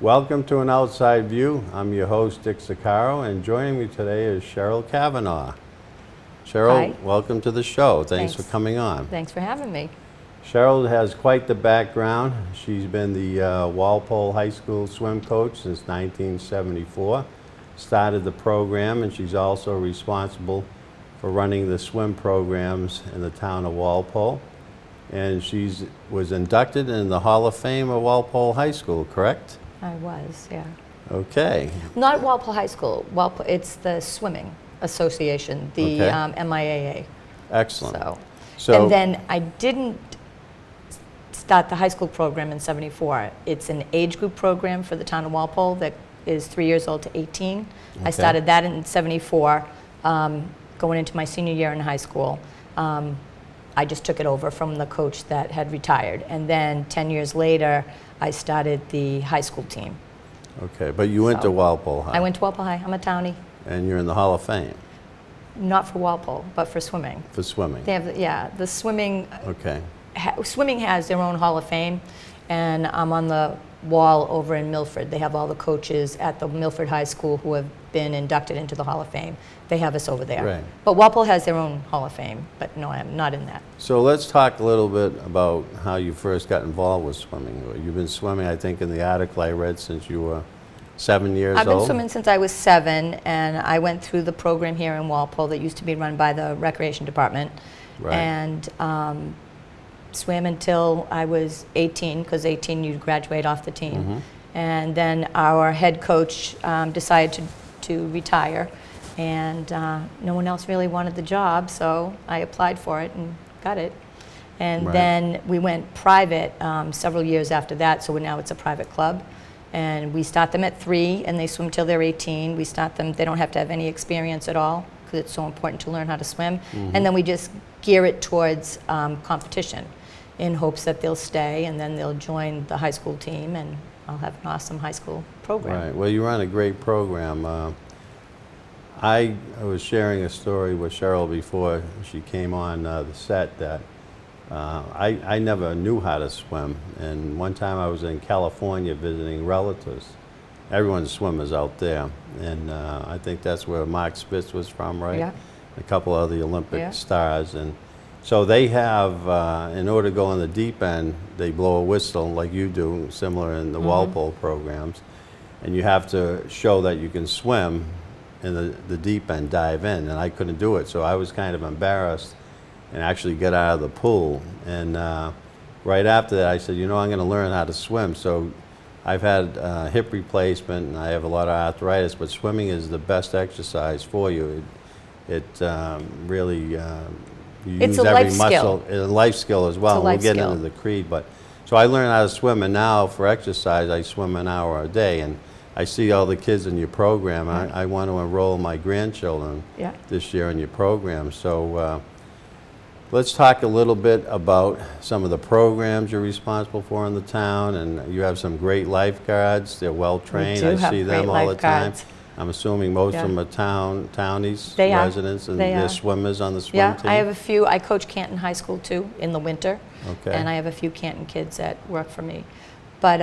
Welcome to An Outside View. I'm your host, Dick Sicaro, and joining me today is Cheryl Cavanaugh. Cheryl, Hi. welcome to the show. Thanks for Thanks. coming on. Thanks for having me. Cheryl has quite the background. She's been the Walpole High School swim coach since 1974. Started the program, and she's also responsible for running the swim programs in the town of Walpole. And she was inducted in the Hall of Fame of Walpole High School, correct? I was, yeah. Okay. Not Walpole High School. Walpole, it's the Swimming Association, the Okay. MIAA. Excellent. And then I didn't start the high school program in '74. It's an age group program for the town of Walpole that is 3 years old to 18. I Okay. started that in '74, going into my senior year in high school. I just took it over from the coach that had retired. And then 10 years later, I started the high school team. Okay, but you went to Walpole High. I went to Walpole High. I'm a townie. And you're in the Hall of Fame Not for Walpole, but for swimming. for swimming. They have, yeah, the swimming, Okay. swimming has their own Hall of Fame, and I'm on the wall over in Milford. They have all the coaches at the Milford High School who have been inducted into the Hall of Fame. They have us over there. Right. But Walpole has their own Hall of Fame, but no, I'm not in that. So let's talk a little bit about how you first got involved with swimming. You've been swimming, I think, in the article I read since you were 7 years I've old. been swimming since I was 7, and I went through the program here in Walpole that used to be run by the Recreation Department. Right. And swam until I was 18, because 18 you graduate off the team. Mm-hmm. And then our head coach decided to retire, and no one else really wanted the job, so I applied for it and got it. And Right. then we went private several years after that, so now it's a private club. And we start them at 3, and they swim till they're 18. We start them, they don't have to have any experience at all, because it's so important to learn how to swim. And then we just gear it towards competition in hopes that they'll stay, and then they'll join the high school team, and I'll have an awesome high school program. Right. Well, you run a great program. I was sharing a story with Cheryl before she came on the set that I never knew how to swim. And one time I was in California visiting relatives. Everyone's swimmers out there. And I think that's where Mark Spitz was from, right? Yeah. A couple of the Olympic Yeah. stars. And so they have, in order to go on the deep end, they blow a whistle like you do, similar in the Walpole programs. And you have to show that you can swim in the deep end, dive in. And I couldn't do it, so I was kind of embarrassed and actually get out of the pool. And right after that, I said, you know, I'm going to learn how to swim. So I've had hip replacement, and I have a lot of arthritis, but swimming is the best exercise for you. It really, you It's use a every life muscle. It's a life skill as well. It's a life We'll get skill. into the creed, but so I learned how to swim, and now for exercise, I swim an hour a day. And I see all the kids in your program. I want to enroll my grandchildren Yeah. this year in your program. So let's talk a little bit about some of the programs you're responsible for in the town. And you have some great lifeguards. They're well trained. do I have see them great all the time. lifeguards. I'm assuming most Yeah. of them are townies, They are. residents, and They they're are. swimmers on the swim Yeah, team. I have a few. I coach Canton High School too in the winter, Okay. and I have a few Canton kids that work for me. But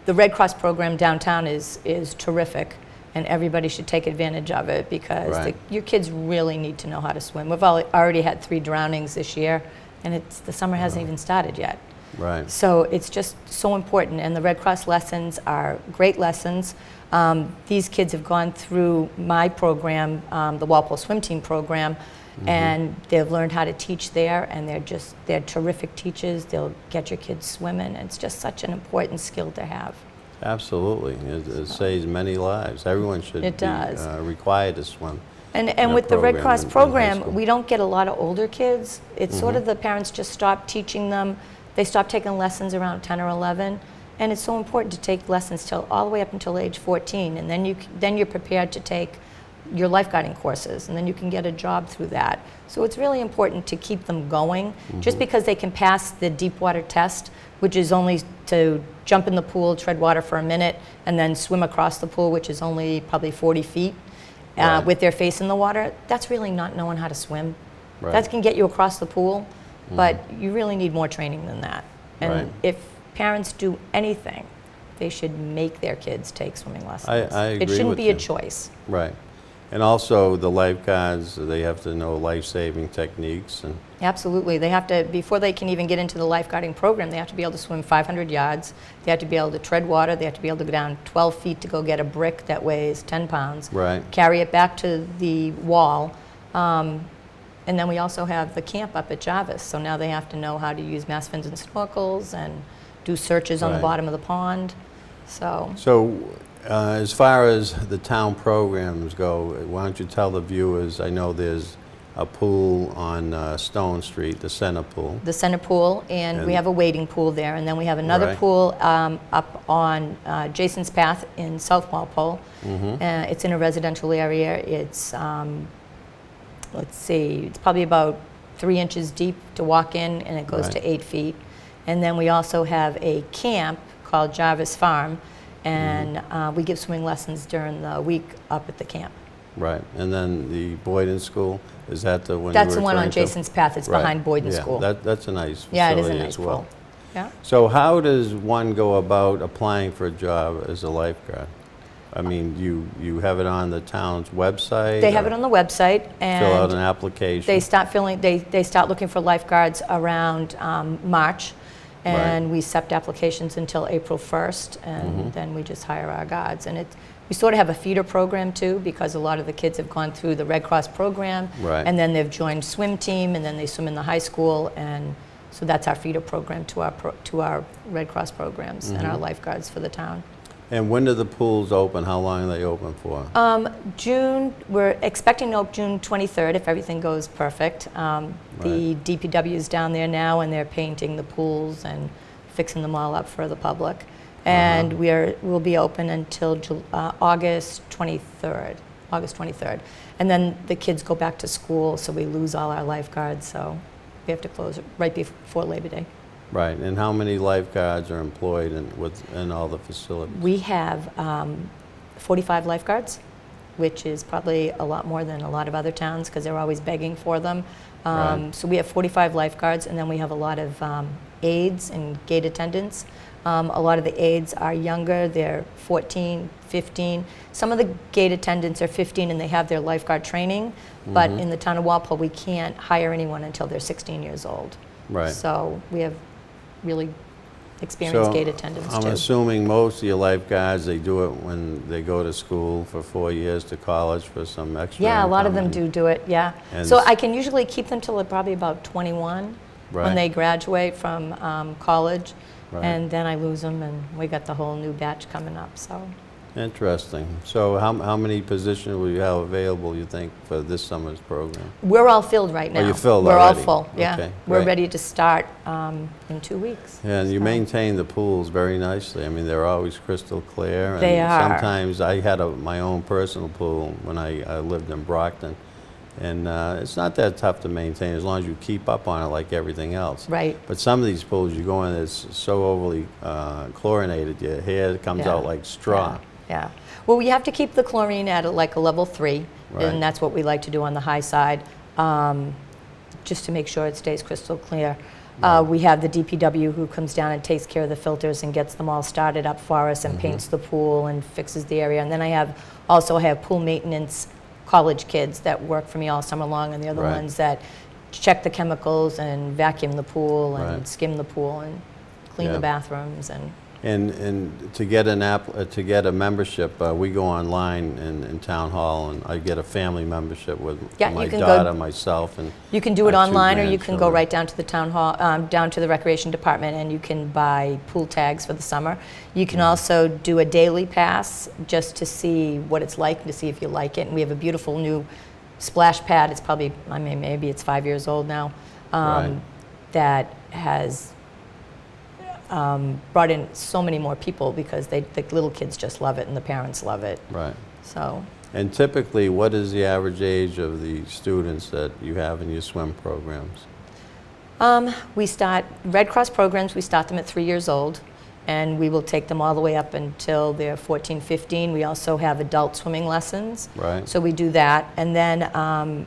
the Red Cross program downtown is terrific, and everybody should take advantage of it, because Right. your kids really need to know how to swim. We've already had 3 drownings this year, and the summer hasn't even started yet. Right. So it's just so important, and the Red Cross lessons are great lessons. These kids have gone through my program, the Walpole Swim Team program, and they've learned how to teach there, and they're terrific teachers. They'll get your kids swimming. It's just such an important skill to have. Absolutely. It saves many lives. Everyone should It does. be required to swim. And a with the Red program Cross in high program, school. we don't get a lot of older kids. It's sort of the parents just stop teaching them. They stop taking lessons around 10 or 11. And it's so important to take lessons all the way up until age 14. And then you're prepared to take your lifeguarding courses, and then you can get a job through that. So it's really important to keep them going. Just because they can pass the deep water test, which is only to jump in the pool, tread water for a minute, and then swim across the pool, which is only probably 40 feet, Right. with their face in the water, that's really not knowing how to swim. Right. That can get you across the pool, but you really need more training than that. And Right. if parents do anything they should make their kids take swimming lessons. I agree It shouldn't with be you. a choice. Right. And also the lifeguards, they have to know life-saving techniques and Absolutely. They have to, before they can even get into the lifeguarding program, they have to be able to swim 500 yards. They have to be able to tread water. They have to be able to go down 12 feet to go get a brick that weighs 10 pounds. Right. Carry it back to the wall. And then we also have the camp up at Jarvis. So now they have to know how to use mass fins and snorkels and do searches on the Right. bottom of the pond. So as far as the town programs go, why don't you tell the viewers, I know there's a pool on Stone Street, the center pool. the center pool, and we And- have a wading pool there. And then we have another Right. pool up on Jason's Path in South Walpole. It's in a residential area. It's, let's see, it's probably about 3 inches deep to walk in, and it goes Right. to 8 feet. And then we also have a camp called Jarvis Farm, and we give swimming lessons during the week up at the camp. Right. And then the Boyden School, is that the one That's you the were one on referring to? Jason's Path. It's Right. behind Boyden Yeah, School. that's a nice Yeah, it is a facility nice as well. pool. Yeah. So how does one go about applying for a job as a lifeguard? I mean, you have it on the town's website? They have or it on the website, and Fill out an application? they start looking for lifeguards around March, and Right. we accept applications until April 1st, and then we just hire our guards. And we sort of have a feeder program too, because a lot of the kids have gone through the Red Cross program, Right. and then they've joined swim team, and then they swim in the high school, and so that's our feeder program to our Red Cross programs and our lifeguards for the town. And when do the pools open? How long are they open for? We're expecting to open June 23rd if everything goes perfect. The DPW is down there now, and they're painting the pools and fixing them all up for the public. And we'll be open until August 23rd. And then the kids go back to school, so we lose all our lifeguards, so we have to close it right before Labor Day. Right. And how many lifeguards are employed in all the facilities? We have 45 lifeguards, which is probably a lot more than a lot of other towns because they're always begging for them. Right. So we have 45 lifeguards, and then we have a lot of aides and gate attendants. A lot of the aides are younger. They're 14, 15. Some of the gate attendants are 15 and they have their lifeguard training, but in the town of Walpole, we can't hire anyone until they're 16 years old. Right. So we have really experienced So gate attendants I'm too. assuming most of your lifeguards, they do it when they go to school for 4 years to college for some extra Yeah, a lot of them income. do it, yeah. And So s- I can usually keep them till they're probably about 21 when Right. they graduate from college. Right. And then I lose them, and we got the whole new batch coming up, so. Interesting. So how many positions will you have available, you think, for this summer's program? We're all filled right now. you're filled We're all already. full, yeah. Okay, We're great. ready to start in 2 weeks. And you So- maintain the pools very nicely. I mean, they're always crystal clear. They and are. Sometimes I had my own personal pool when I lived in Brockton. And it's not that tough to maintain as long as you keep up on it like everything else. Right. But some of these pools you go in, it's so overly chlorinated, your hair comes Yeah. out like straw. Yeah. Well, we have to keep the chlorine at like a level 3, Right. and that's what we like to do on the high side, just to make sure it stays crystal clear. We have the DPW who comes down and takes care of the filters and gets them all started up for us and paints the pool and fixes the area. And then I have pool maintenance college kids that work for me all summer long, and they're the Right. ones that check the chemicals and vacuum the pool and Right. skim the pool and clean Yeah. the bathrooms and. And to get to get a membership, we go online in town hall, and I get a family membership with Yeah, my you can go- daughter, myself, and You can do it our two online, or you can go grandchildren. right down to the town hall, down to the recreation department, and you can buy pool tags for the summer. You can also do a daily pass just to see what it's like, to see if you like it. And we have a beautiful new splash pad. It's probably, I mean, maybe it's 5 years old now. Right. That has brought in so many more people because the little kids just love it and the parents love it. Right. So. And typically, what is the average age of the students that you have in your swim programs? We start, Red Cross programs, we start them at 3 years old, and we will take them all the way up until they're 14, 15. We also have adult swimming lessons. Right. So we do that. And then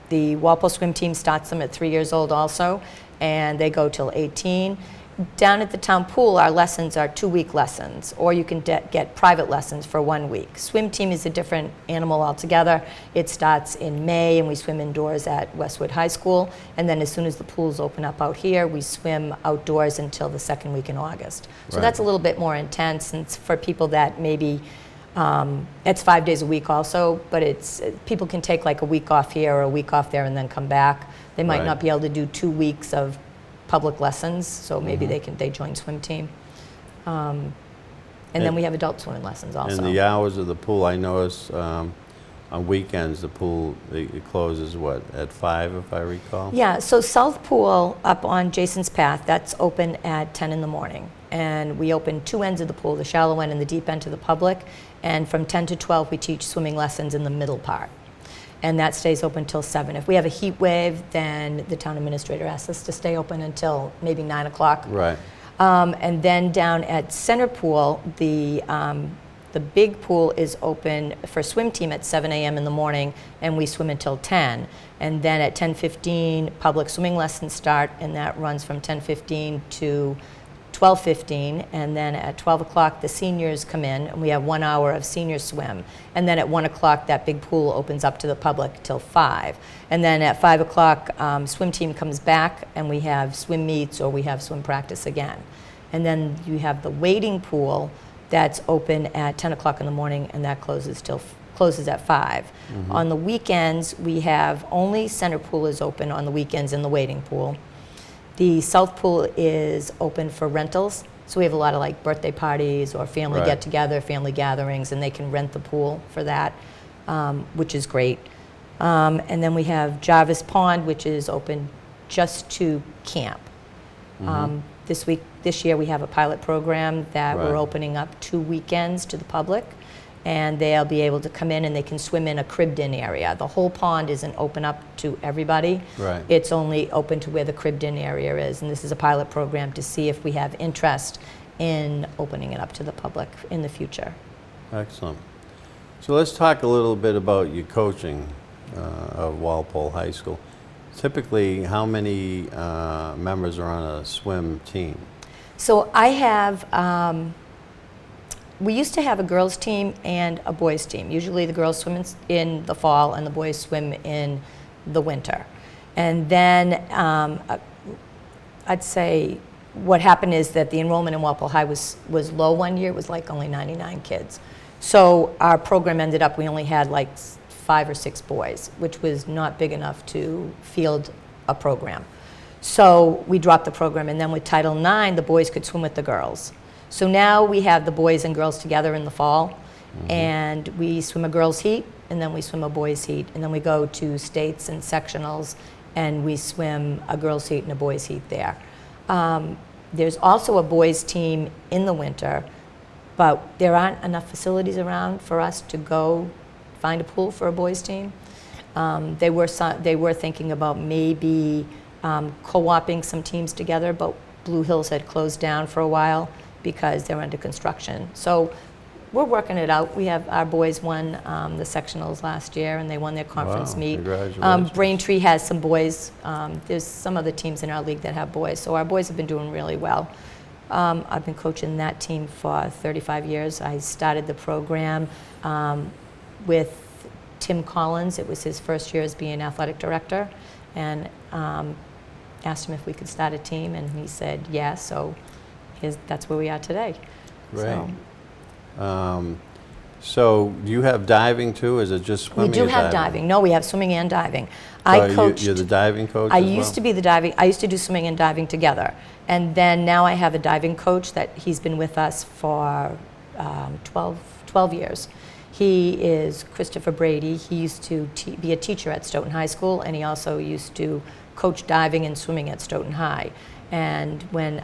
the Walpole swim team starts them at 3 years old also, and they go till 18. Down at the town pool, our lessons are 2-week lessons, or you can get private lessons for 1 week. Swim team is a different animal altogether. It starts in May, and we swim indoors at Westwood High School, and then as soon as the pools open up out here, we swim outdoors until the 2nd week in August. So Right. that's a little bit more intense, and it's for people that maybe, it's 5 days a week also, but people can take like a week off here or a week off there and then come back. They might Right. not be able to do 2 weeks of public lessons, so maybe they join swim team. And then we have adult swimming lessons also. And the hours of the pool, I notice on weekends, the pool, it closes, what, at 5, if I recall? Yeah, so South Pool up on Jason's Path, that's open at 10 in the morning. And we open 2 ends of the pool, the shallow end and the deep end, to the public. And from 10 to 12, we teach swimming lessons in the middle part. And that stays open till 7. If we have a heat wave, then the town administrator asks us to stay open until maybe 9 o'clock. Right. And then down at Center Pool, the big pool is open for swim team at 7 a.m. in the morning, and we swim until 10. And then at 10:15, public swimming lessons start, and that runs from 10:15 to 12:15, and then at 12 o'clock the seniors come in, and we have 1 hour of senior swim. And then at 1 o'clock that big pool opens up to the public till 5. And then at 5 o'clock swim team comes back, and we have swim meets or we have swim practice again. And then you have the wading pool that's open at 10 o'clock in the morning, and that closes at 5. On the weekends, we have only Center Pool is open on the weekends in the wading pool. The South Pool is open for rentals, so we have a lot of like birthday parties or family Right. get-together, family gatherings, and they can rent the pool for that, which is great. And then we have Jarvis Pond, which is open just to camp. This year we have a pilot program that Right. we're opening up 2 weekends to the public, and they'll be able to come in and they can swim in a cribbed-in area. The whole pond isn't open up to everybody. Right. It's only open to where the cribbed-in area is, and this is a pilot program to see if we have interest in opening it up to the public in the future. Excellent. So let's talk a little bit about your coaching of Walpole High School. Typically, how many members are on a swim team? So I have, we used to have a girls' team and a boys' team. Usually the girls swim in the fall and the boys swim in the winter. And then I'd say what happened is that the enrollment in Walpole High was low one year. It was like only 99 kids. So our program ended up, we only had like 5 or 6 boys, which was not big enough to field a program. So we dropped the program, and then with Title IX, the boys could swim with the girls. So now we have the boys and girls together in the fall, and we swim a girls' heat, and then we swim a boys' heat, and then we go to states and sectionals, and we swim a girls' heat and a boys' heat there. There's also a boys' team in the winter, but there aren't enough facilities around for us to go find a pool for a boys' team. They were thinking about maybe co-oping some teams together, but Blue Hills had closed down for a while because they're under construction. So we're working it out. We have, our boys won the sectionals last year, and they won their conference Wow, meet. congratulations. Braintree has some boys. There's some other teams in our league that have boys, so our boys have been doing really well. I've been coaching that team for 35 years. I started the program with Tim Collins. It was his first year as being athletic director, and asked him if we could start a team, and he said yes, so that's where we are today. Right. So do you have diving too? Is it just We swimming? do or have diving. No, we have swimming and diving. You're the diving coach I as well? used to be the diving. I used to do swimming and diving together, and then now I have a diving coach that he's been with us for 12 years. He is Christopher Brady. He used to be a teacher at Stoughton High School, and he also used to coach diving and swimming at Stoughton High. And when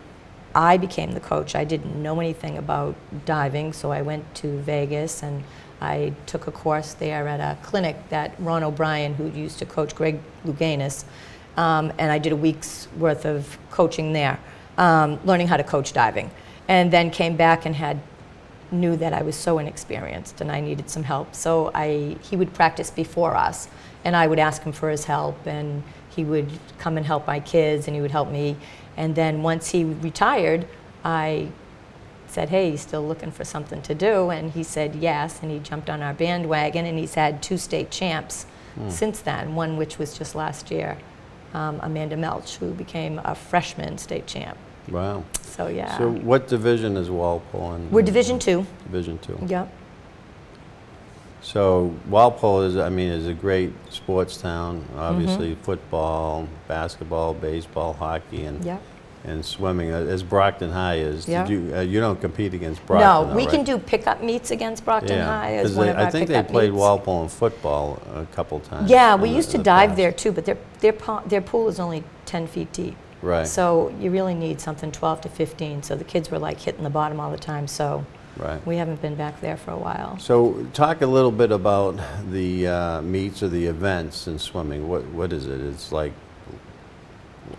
I became the coach, I didn't know anything about diving, so I went to Vegas and I took a course there at a clinic that Ron O'Brien, who used to coach Greg Louganis, and I did a week's worth of coaching there, learning how to coach diving. And then came back and knew that I was so inexperienced and I needed some help. So he would practice before us, and I would ask him for his help, and he would come and help my kids, and he would help me. And then once he retired, I said, hey, he's still looking for something to do, and he said yes, and he jumped on our bandwagon, and he's had 2 state champs since then, one which was just last year, Amanda Melch, who became a freshman state champ. Wow. So yeah. So what division is Walpole in? We're Division II. Division 2. Yep. So Walpole is, I mean, is a great sports town. Obviously, football, basketball, baseball, hockey, and Yep. and swimming. As Brockton High is. Yeah. Did you don't compete against Brockton? No, though, we right? can do pickup meets against Brockton High as 'cause one of our I think they pickup played meets. Walpole in football a couple times. Yeah, we in used to the dive past. there too, but their pool is only 10 feet deep. Right. So you really need something 12 to 15. So the kids were like hitting the bottom all the time. So Right. we haven't been back there for a while. So talk a little bit about the meets or the events in swimming. What is it? It's like,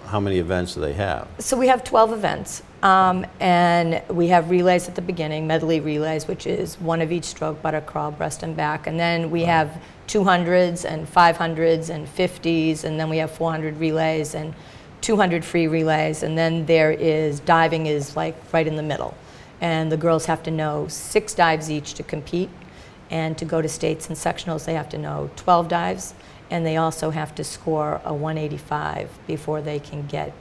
how many events do they have? So we have 12 events, and we have relays at the beginning, medley relays, which is one of each stroke, butter, crawl, breast, and back. And then we have 200s and 500s and 50s, and then we have 400 relays and 200 free relays. And then there is diving is like right in the middle. And the girls have to know 6 dives each to compete. And to go to states and sectionals, they have to know 12 dives. And they also have to score a 185 before they can get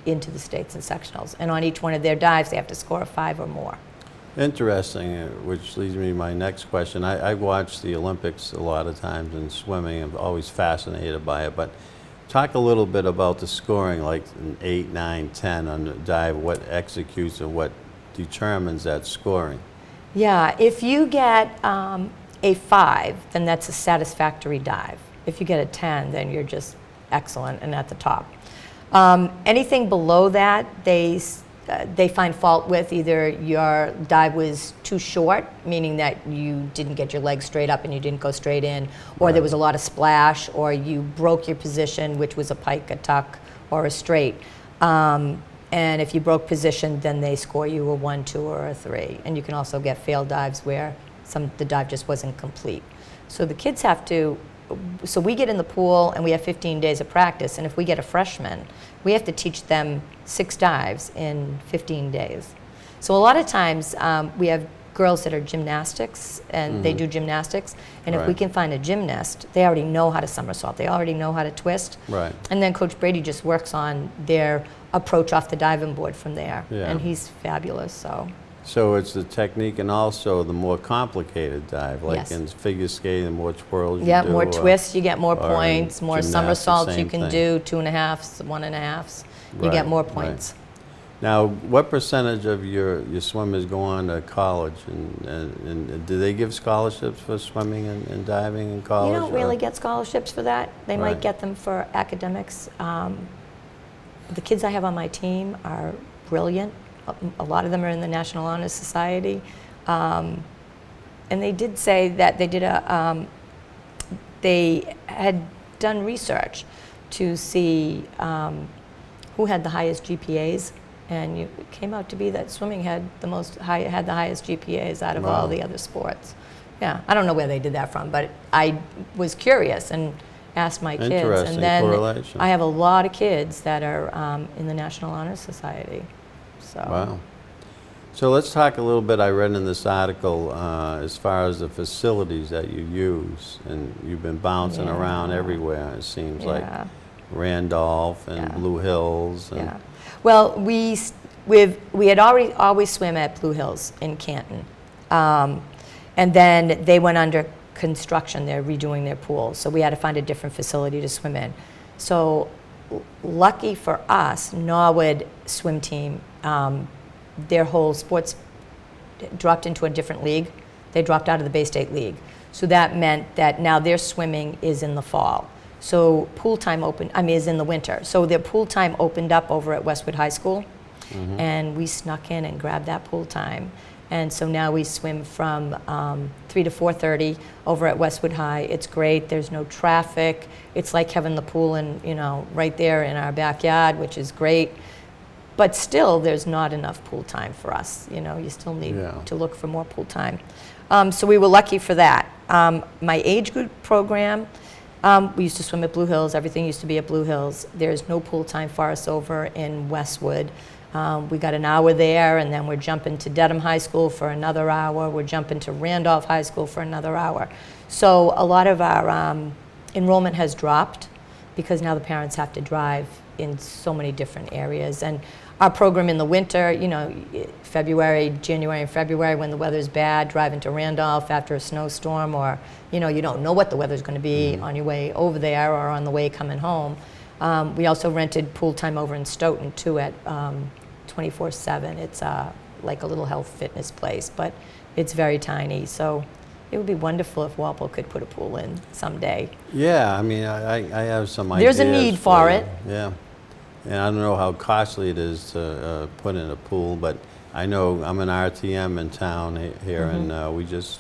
into the states and sectionals. And on each one of their dives, they have to score a 5 or more. Interesting, which leads me to my next question. I watch the Olympics a lot of times in swimming. I'm always fascinated by it. But talk a little bit about the scoring, like an 8, 9, 10 on the dive, what executes and what determines that scoring. Yeah, if you get a 5, then that's a satisfactory dive. If you get a 10, then you're just excellent and at the top. Anything below that, they find fault with. Either your dive was too short, meaning that you didn't get your legs straight up and you didn't go straight in, or there was a lot of splash, or you broke your position, which was a pike, a tuck, or a straight. And if you broke position, then they score you a 1, 2, or a 3. And you can also get failed dives where the dive just wasn't complete. So the kids have to, so we get in the pool and we have 15 days of practice. And if we get a freshman, we have to teach them 6 dives in 15 days. So a lot of times we have girls that are gymnastics and they do gymnastics. And if we Right. can find a gymnast, they already know how to somersault. They already know how to twist. Right. And then Coach Brady just works on their approach off the diving board from there. Yeah. And he's fabulous, so. So it's the technique and also the more complicated dive, like Yes. in figure skating, the more twirls you Yeah, do. more twists, you get more or in points, more gymnastics, somersaults you same can thing. do, 2.5s, 1.5s. You get Right, more right. points. Now, what percentage of your swimmers go on to college, and do they give scholarships for swimming and diving in college? You don't or- really get scholarships for that. They might Right. get them for academics. The kids I have on my team are brilliant. A lot of them are in the National Honor Society. And they did say that they had done research to see who had the highest GPAs, and it came out to be that swimming had the highest GPAs out of all Wow. the other sports. Yeah, I don't know where they did that from, but I was curious and asked my kids. Interesting And then correlation. I have a lot of kids that are in the National Honor Society. So. Wow. So let's talk a little bit, I read in this article, as far as the facilities that you use, and you've been bouncing Yeah. around everywhere, it seems like. Yeah. Randolph and Yeah. Blue Hills. And Yeah. Well, we had already always swim at Blue Hills in Canton. And then they went under construction. They're redoing their pool. So we had to find a different facility to swim in. So lucky for us, Norwood swim team, their whole sports dropped into a different league. They dropped out of the Bay State League. So that meant that now their swimming is in the fall. So pool time is in the winter. So their pool time opened up over at Westwood High School, and we snuck in and grabbed that pool time. And so now we swim from 3 to 4:30 over at Westwood High. It's great. There's no traffic. It's like having the pool right there in our backyard, which is great. But still, there's not enough pool time for us. You still need to look for more pool time. So we were lucky for that. My age group program, We used to swim at Blue Hills. Everything used to be at Blue Hills. There's no pool time for us over in Westwood. We got an hour there, and then we're jumping to Dedham High School for another hour. We're jumping to Randolph High School for another hour. So a lot of our enrollment has dropped because now the parents have to drive in so many different areas. And our program in the winter, you know, January and February, when the weather's bad, driving to Randolph after a snowstorm, or, you know, you don't know what the weather's going to be on your way over there or on the way coming home. We also rented pool time over in Stoughton, too, at 24/7. It's like a little health fitness place, but it's very tiny. So it would be wonderful if Walpole could put a pool in someday. Yeah, I mean, I have some ideas. There's a need for it. Yeah. And I don't know how costly it is to put in a pool, but I know I'm an RTM in town here, and we just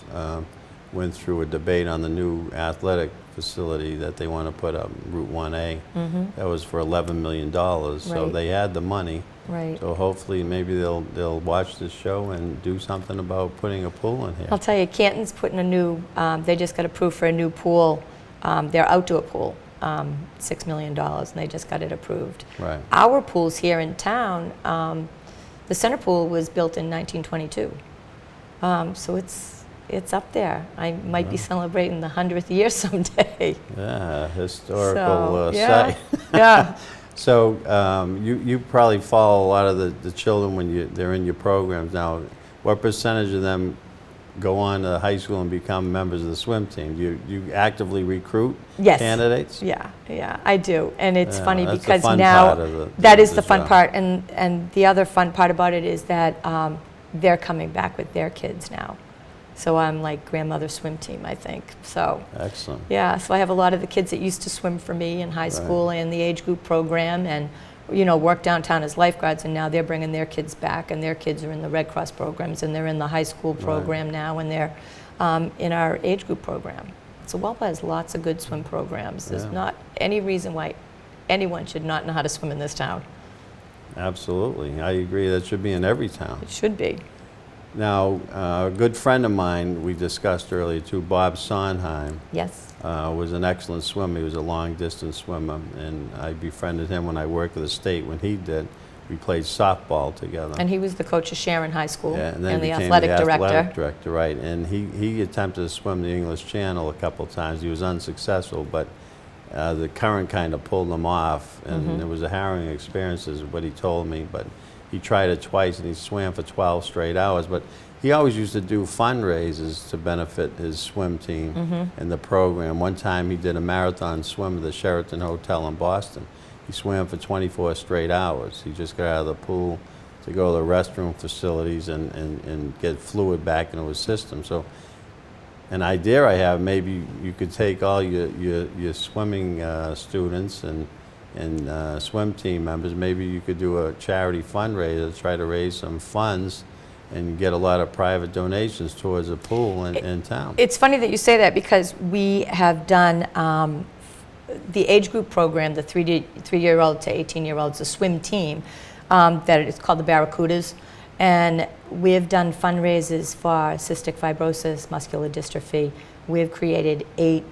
went through a debate on the new athletic facility that they want to put up, Route 1A. That was for $11 million, so Right. they had the money. Right. So hopefully maybe they'll watch this show and do something about putting a pool in here. I'll tell you, Canton's putting a new, they just got approved for a new pool, their outdoor pool, $6 million, and they just got it approved. Right. Our pools here in town, the center pool was built in 1922. So it's up there. I might be celebrating the 100th year someday. Yeah, historical yeah, site. yeah. So you probably follow a lot of the children when they're in your programs now. What percentage of them go on to high school and become members of the swim team? Do you actively recruit Yes. candidates? Yeah, I do. And it's Yeah, funny that's the because fun now, part of that is the the fun job. part. And the other fun part about it is that they're coming back with their kids now. So I'm like grandmother swim team, I think. So Excellent. yeah, so I have a lot of the kids that used to swim for me in high school and the age group program, and you know, work downtown as lifeguards, and now they're bringing their kids back, and their kids are in the Red Cross programs, and they're in the high school program now, and they're in our age group program. So Walpole has lots of good swim programs. There's not any reason why anyone should not know how to swim in this town. Absolutely, I agree. That should be in every town. It should be. Now, a good friend of mine we discussed earlier too, Bob Sondheim, Yes. was an excellent swimmer. He was a long-distance swimmer, and I befriended him when I worked at the state. When he did, we played softball together. And he was the coach of Sharon High School Yeah, and then the became athletic the director. athletic director, right. And he attempted to swim the English Channel a couple times. He was unsuccessful, but the current kind of pulled him off, and it was a harrowing experience is what he told me, but he tried it twice, and he swam for 12 straight hours. But he always used to do fundraisers to benefit his swim team and the program. One time he did a marathon swim at the Sheraton Hotel in Boston. He swam for 24 straight hours. He just got out of the pool to go to the restroom facilities and get fluid back into his system. So an idea I have, maybe you could take all your swimming students and swim team members, maybe you could do a charity fundraiser to try to raise some funds and get a lot of private donations towards a pool in town. It's funny that you say that because we have done the age group program, the 3-year-old to 18-year-olds, the swim team, that it's called the Barracudas. And we have done fundraisers for cystic fibrosis, muscular dystrophy. We have created 8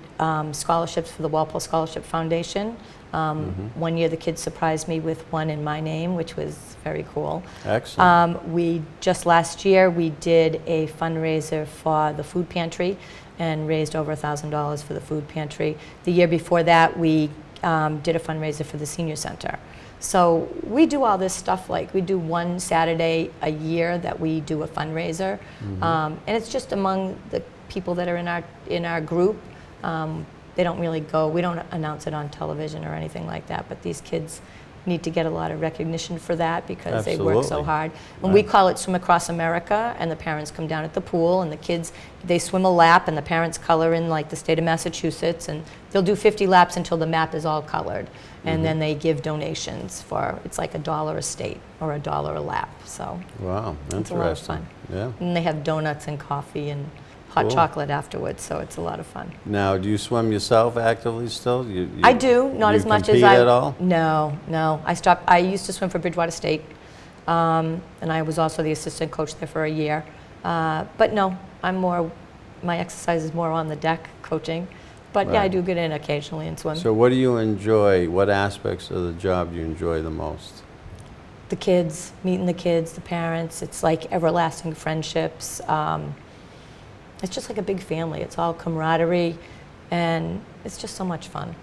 scholarships for the Walpole Scholarship Foundation. 1 year the kids surprised me with one in my name, which was very cool. Excellent. Just last year we did a fundraiser for the food pantry and raised over $1,000 for the food pantry. The year before that we did a fundraiser for the senior center. So we do all this stuff, like we do one Saturday a year that we do a fundraiser, and it's just among the people that are in our group. They don't really go, we don't announce it on television or anything like that, but these kids need to get a lot of recognition for that because they work so Absolutely. hard. When we call it Swim Across America, and the parents come down at the pool, and the kids, they swim a lap, and the parents color in like the state of Massachusetts, and they'll do 50 laps until the map is all colored. And then they give donations for, it's like $1 a state or $1 a lap. So Wow, it's a lot of fun. Yeah. And they have donuts and coffee and hot Cool. chocolate afterwards, so it's a lot of fun. Now, do you swim yourself actively still? I do, not as much as compete I. at all? No. I stopped. I used to swim for Bridgewater State, and I was also the assistant coach there for a year. But no, I'm more. My exercise is more on the deck coaching. But yeah, I Right. do get in occasionally and swim. So what do you enjoy? What aspects of the job do you enjoy the most? The kids, meeting the kids, the parents. It's like everlasting friendships. It's just like a big family. It's all camaraderie, and it's just so much fun.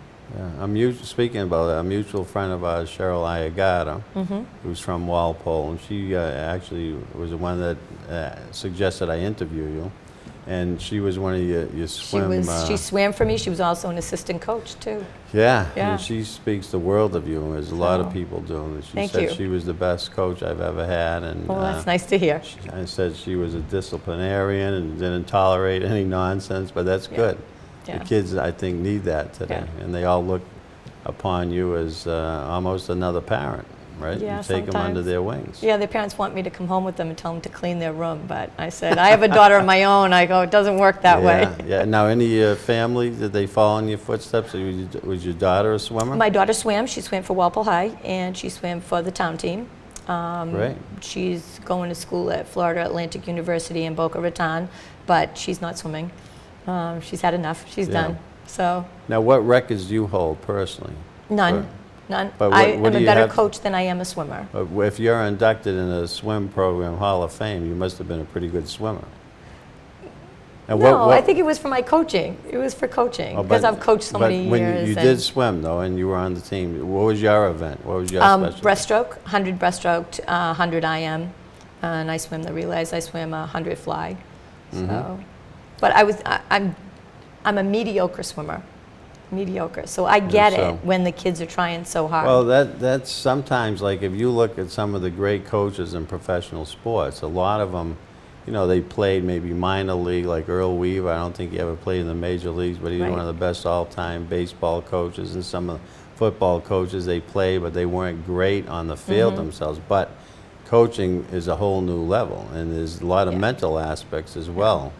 Yeah, speaking about that, a mutual friend of ours, CherylC, who's from Walpole, and she actually was the one that suggested I interview you. And she was one of your swim... She swam for me. She was also an assistant coach, too. Yeah, Yeah. and she speaks the world of you, as a lot of Oh. people do. And she Thank said you. she was the best coach I've ever had. And Well, that's nice to hear. I said she was a disciplinarian and didn't tolerate any nonsense, but that's good. Yeah. The kids, I think, need that today, Yeah. and they all look upon you as almost another parent, right? Yeah, You take them under sometimes. their wings. Yeah, their parents want me to come home with them and tell them to clean their room, but I said, I have a daughter of my own. I go, it doesn't work that way. Yeah. Now, any family, did they follow in your footsteps? Was your daughter a swimmer? My daughter swam. She swam for Walpole High, and she swam for the town team. Great. She's going to school at Florida Atlantic University in Boca Raton, but she's not swimming. She's had enough. She's Yeah. done. So Now, what records do you hold personally? none, For- none. But I what am do a you better have- coach than I am a swimmer. If you're inducted in a swim program Hall of Fame, you must have been a pretty good swimmer. And No, I think it was for my coaching. It was for coaching Oh, because but- I've coached so but many when years. you and, did swim, though, and you were on the team, what was your event? What was your specialty? breaststroke, 100 breaststroke, 100 IM, and I swim the relays. I swim 100 fly. Mm-hmm. So, but I'm a mediocre swimmer, mediocre. So I get so. it when the kids are trying so hard. Well, that's sometimes, like, if you look at some of the great coaches in professional sports, a lot of them, you know, they played maybe minor league, like Earl Weaver. I don't think he ever played in the major leagues, but he's Right. one of the best all-time baseball coaches. And some of the football coaches, they played, but they weren't great on the field themselves. But coaching is a whole new level, and there's a lot of Yeah. mental aspects as well,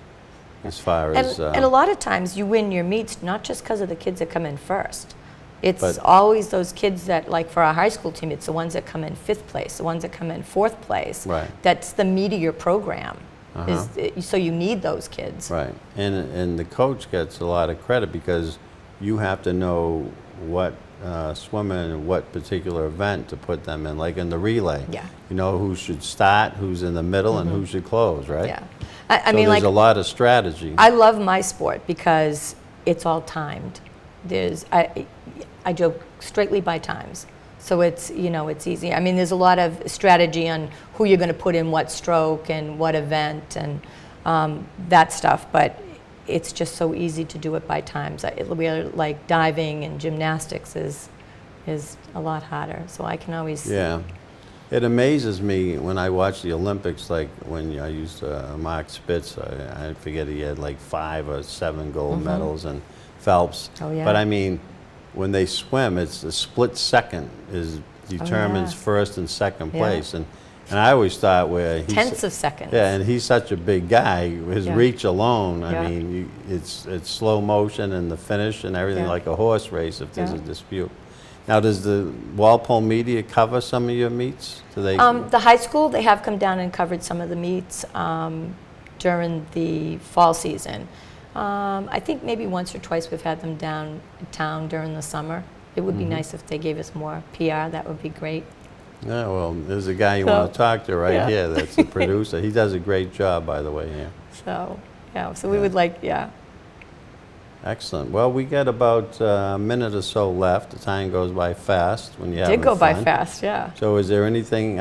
as far as... And a lot of times you win your meets not just because of the kids that come in first. It's But- always those kids that, like for our high school team, it's the ones that come in 5th place, the ones that come in 4th place. Right. That's the meat of your program. So you need those kids. Right, and the coach gets a lot of credit because you have to know what swimmer and what particular event to put them in, like in the relay. Yeah. You know who should start, who's in the middle, and who should close, right? Yeah. I So mean, there's like, a lot of strategy. I love my sport because it's all timed. I joke straightly by times. So it's, it's easy. I mean, there's a lot of strategy on who you're going to put in what stroke and what event and that stuff, but it's just so easy to do it by times. We're like diving and gymnastics is a lot harder. So I can always... Yeah. It amazes me when I watch the Olympics, like when I used Mark Spitz, I forget he had like 5 or 7 gold medals, and Phelps. Oh, yeah. But I mean, when they swim, it's a split second determines yeah. first and second Yeah. place. And I always thought where he's... Tenths of seconds. Yeah, and he's such a big guy. His Yeah. reach alone, I Yeah. mean, it's slow motion and the finish and everything, Yeah. like a horse race if there's Yeah. a dispute. Now, does the Walpole media cover some of your meets? Do they? The high school, they have come down and covered some of the meets during the fall season. I think maybe once or twice we've had them downtown during the summer. It would be nice if they gave us more PR. That would be great. Yeah, well, there's a guy you So, want to talk to right yeah. here that's the producer. He does a great job, by the way, here. So, so we would like, Excellent. Well, we got about a minute or so left. The time goes by fast when you have Did go by fun. fast, yeah. So is there anything,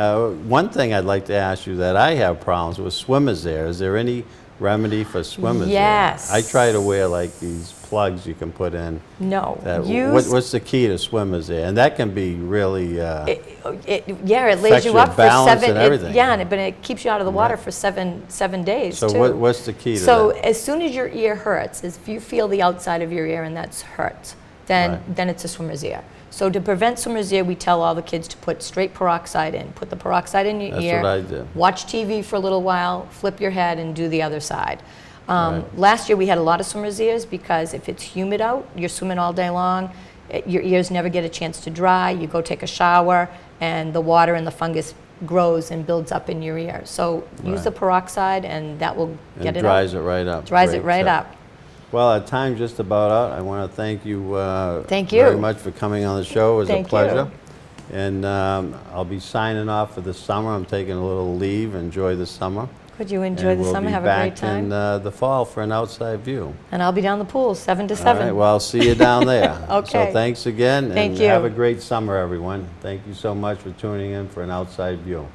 one thing I'd like to ask you that I have problems with swimmers there. Is there any remedy for swimmers Yes. there? I try to wear like these plugs you can put in. No, What's the key to swimmers there? And that can be really, it affects lays you your up for balance 7. and everything. But it keeps you out of the water for seven days so too. what's the key to So that? as soon as your ear hurts, if you feel the outside of your ear and that's hurt, then Right. it's a swimmer's ear. So to prevent swimmer's ear, we tell all the kids to put straight peroxide in. Put the peroxide in your That's ear. what I do. Watch TV for a little while, flip your head, and do the other side. Right. Last year we had a lot of swimmer's ears because if it's humid out, you're swimming all day long, your ears never get a chance to dry, you go take a shower, and the water and the fungus grows and builds up in your ear. So use Right. the peroxide and that will get And it dries out. it right up. Dries Great it right tip. up. Well, our time's just about out. I want to thank you, Thank you. very much for coming on the show. It was Thank a pleasure. you. And I'll be signing off for the summer. I'm taking a little leave. Enjoy the summer. Could you enjoy the summer? Have a great time. We'll be back in the fall for an outside view. And I'll be down the pool, 7 to All 7. right, well, I'll see you down there. Okay. So thanks again. Thank and you. Have a great summer, everyone. Thank you so much for tuning in for an outside view.